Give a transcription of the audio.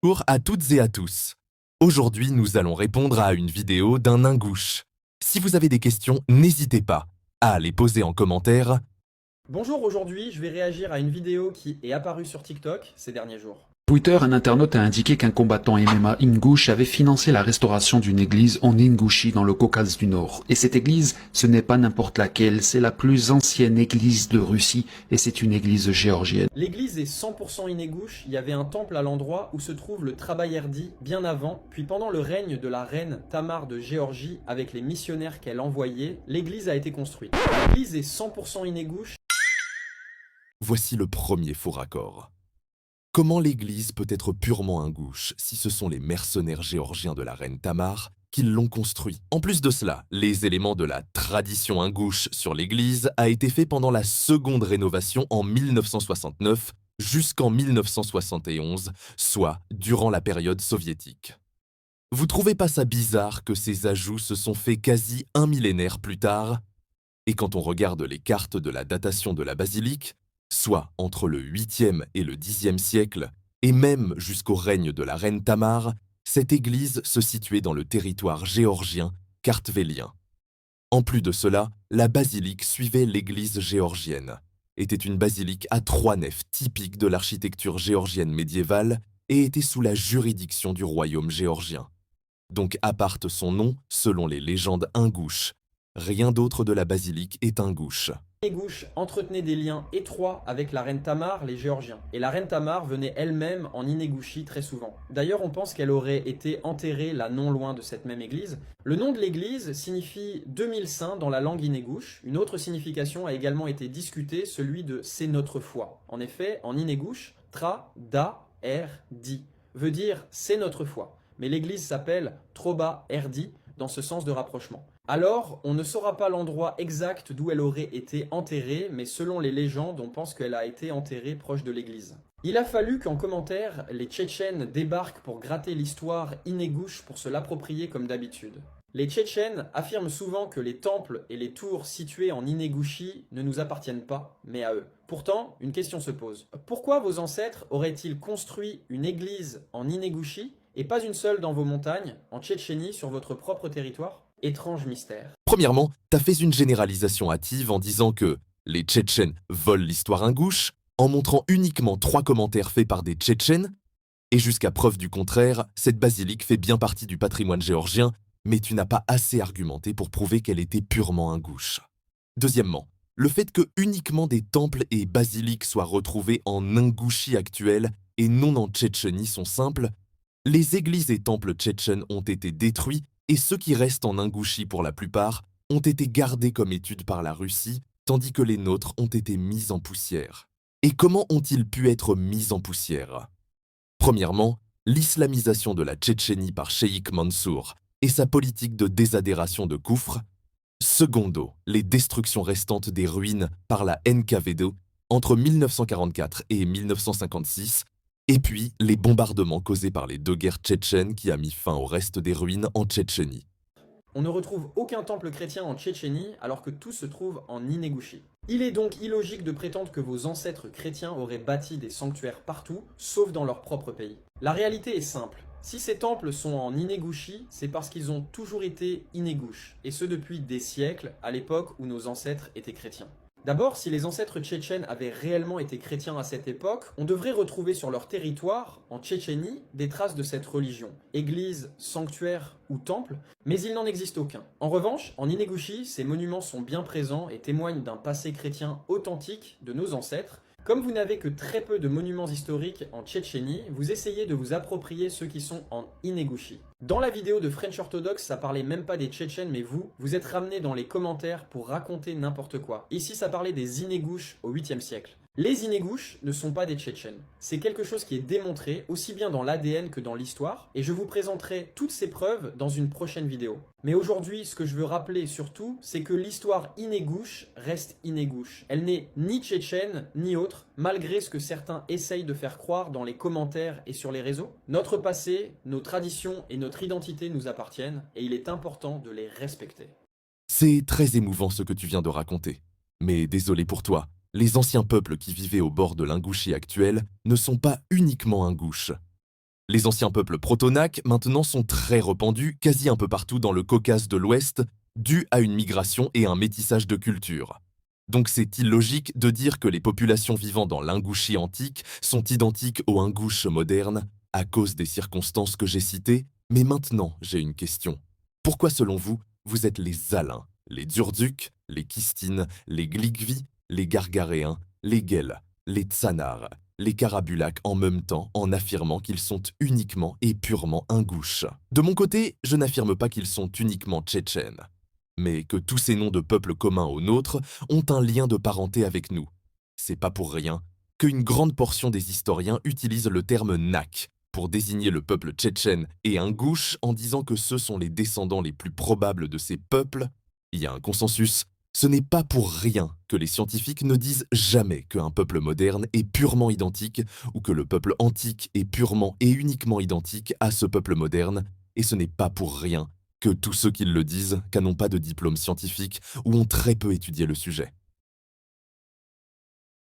Bonjour à toutes et à tous. Aujourd'hui, nous allons répondre à une vidéo d'un ingouche. Si vous avez des questions, n'hésitez pas à les poser en commentaire. Bonjour, aujourd'hui je vais réagir à une vidéo qui est apparue sur TikTok ces derniers jours. Twitter, un internaute a indiqué qu'un combattant MMA ingouche avait financé la restauration d'une église en Ingouchi dans le Caucase du Nord. Et cette église, ce n'est pas n'importe laquelle, c'est la plus ancienne église de Russie et c'est une église géorgienne. L'église est 100% inégouche, il y avait un temple à l'endroit où se trouve le Trabayerdi bien avant, puis pendant le règne de la reine Tamar de Géorgie avec les missionnaires qu'elle envoyait, l'église a été construite. L'église est 100% inégouche. Voici le premier faux raccord. Comment l'église peut être purement ingouche si ce sont les mercenaires géorgiens de la reine Tamar qui l'ont construit? En plus de cela, les éléments de la tradition ingouche sur l'église a été fait pendant la seconde rénovation en 1969 jusqu'en 1971, soit durant la période soviétique. Vous trouvez pas ça bizarre que ces ajouts se sont faits quasi un millénaire plus tard? Et quand on regarde les cartes de la datation de la basilique, soit entre le 8e et le 10e siècle, et même jusqu'au règne de la reine Tamar, cette église se situait dans le territoire géorgien kartvélien. En plus de cela, la basilique suivait l'église géorgienne, était une basilique à 3 nefs typique de l'architecture géorgienne médiévale et était sous la juridiction du royaume géorgien. Donc aparte son nom selon les légendes ingouches. Rien d'autre de la basilique est ingouche. Inégouche entretenait des liens étroits avec la reine Tamar, les Géorgiens. Et la reine Tamar venait elle-même en Inégouchi très souvent. D'ailleurs, on pense qu'elle aurait été enterrée là non loin de cette même église. Le nom de l'église signifie 2000 saints dans la langue inégouche. Une autre signification a également été discutée, celui de c'est notre foi. En effet, en inégouche, tra, da, er, di veut dire c'est notre foi. Mais l'église s'appelle Troba Erdi dans ce sens de rapprochement. Alors, on ne saura pas l'endroit exact d'où elle aurait été enterrée, mais selon les légendes, on pense qu'elle a été enterrée proche de l'église. Il a fallu qu'en commentaire, les Tchétchènes débarquent pour gratter l'histoire inégouche pour se l'approprier comme d'habitude. Les Tchétchènes affirment souvent que les temples et les tours situés en Inégouchi ne nous appartiennent pas, mais à eux. Pourtant, une question se pose. Pourquoi vos ancêtres auraient-ils construit une église en Inégouchi et pas une seule dans vos montagnes, en Tchétchénie, sur votre propre territoire? Étrange mystère. Premièrement, t'as fait une généralisation hâtive en disant que les Tchétchènes volent l'histoire ingouche, en montrant uniquement 3 commentaires faits par des Tchétchènes, et jusqu'à preuve du contraire, cette basilique fait bien partie du patrimoine géorgien, mais tu n'as pas assez argumenté pour prouver qu'elle était purement ingouche. Deuxièmement, le fait que uniquement des temples et basiliques soient retrouvés en Ingouchie actuelle et non en Tchétchénie sont simples. Les églises et temples tchétchènes ont été détruits et ceux qui restent en Ingouchie pour la plupart ont été gardés comme étude par la Russie, tandis que les nôtres ont été mis en poussière. Et comment ont-ils pu être mis en poussière? Premièrement, l'islamisation de la Tchétchénie par Cheikh Mansour et sa politique de désadhération de Koufr. Secondo, les destructions restantes des ruines par la NKVD entre 1944 et 1956, et puis les bombardements causés par les 2 guerres tchétchènes qui a mis fin au reste des ruines en Tchétchénie. On ne retrouve aucun temple chrétien en Tchétchénie alors que tout se trouve en Inégouchi. Il est donc illogique de prétendre que vos ancêtres chrétiens auraient bâti des sanctuaires partout, sauf dans leur propre pays. La réalité est simple. Si ces temples sont en Inégouchi, c'est parce qu'ils ont toujours été inégouches, et ce depuis des siècles, à l'époque où nos ancêtres étaient chrétiens. D'abord, si les ancêtres tchétchènes avaient réellement été chrétiens à cette époque, on devrait retrouver sur leur territoire, en Tchétchénie, des traces de cette religion. Église, sanctuaire ou temple, mais il n'en existe aucun. En revanche, en Inégouchi, ces monuments sont bien présents et témoignent d'un passé chrétien authentique de nos ancêtres. Comme vous n'avez que très peu de monuments historiques en Tchétchénie, vous essayez de vous approprier ceux qui sont en Inégouchi. Dans la vidéo de French Orthodox, ça parlait même pas des Tchétchènes, mais vous êtes ramenés dans les commentaires pour raconter n'importe quoi. Ici, ça parlait des Inégouches au 8e siècle. Les Inégouches ne sont pas des Tchétchènes. C'est quelque chose qui est démontré aussi bien dans l'ADN que dans l'histoire, et je vous présenterai toutes ces preuves dans une prochaine vidéo. Mais aujourd'hui, ce que je veux rappeler surtout, c'est que l'histoire inégouche reste inégouche. Elle n'est ni tchétchène, ni autre, malgré ce que certains essayent de faire croire dans les commentaires et sur les réseaux. Notre passé, nos traditions et notre identité nous appartiennent, et il est important de les respecter. C'est très émouvant ce que tu viens de raconter. Mais désolé pour toi, les anciens peuples qui vivaient au bord de l'Ingouchie actuelle ne sont pas uniquement ingouches. Les anciens peuples protonaques maintenant sont très répandus quasi un peu partout dans le Caucase de l'Ouest, dû à une migration et un métissage de cultures. Donc c'est illogique de dire que les populations vivant dans l'Ingouchie antique sont identiques aux Ingouches modernes à cause des circonstances que j'ai citées, mais maintenant j'ai une question. Pourquoi selon vous, vous êtes les Alains, les Durduks, les Kistines, les Gligvi, les Gargaréens, les Guels, les Tsanars, les Carabulacs en même temps en affirmant qu'ils sont uniquement et purement ingouches? De mon côté, je n'affirme pas qu'ils sont uniquement tchétchènes, mais que tous ces noms de peuples communs aux nôtres ont un lien de parenté avec nous. C'est pas pour rien qu'une grande portion des historiens utilisent le terme nak pour désigner le peuple tchétchène et ingouche en disant que ceux sont les descendants les plus probables de ces peuples. Il y a un consensus. Ce n'est pas pour rien que les scientifiques ne disent jamais qu'un peuple moderne est purement identique ou que le peuple antique est purement et uniquement identique à ce peuple moderne, et ce n'est pas pour rien que tous ceux qui le disent n'ont pas de diplôme scientifique ou ont très peu étudié le sujet.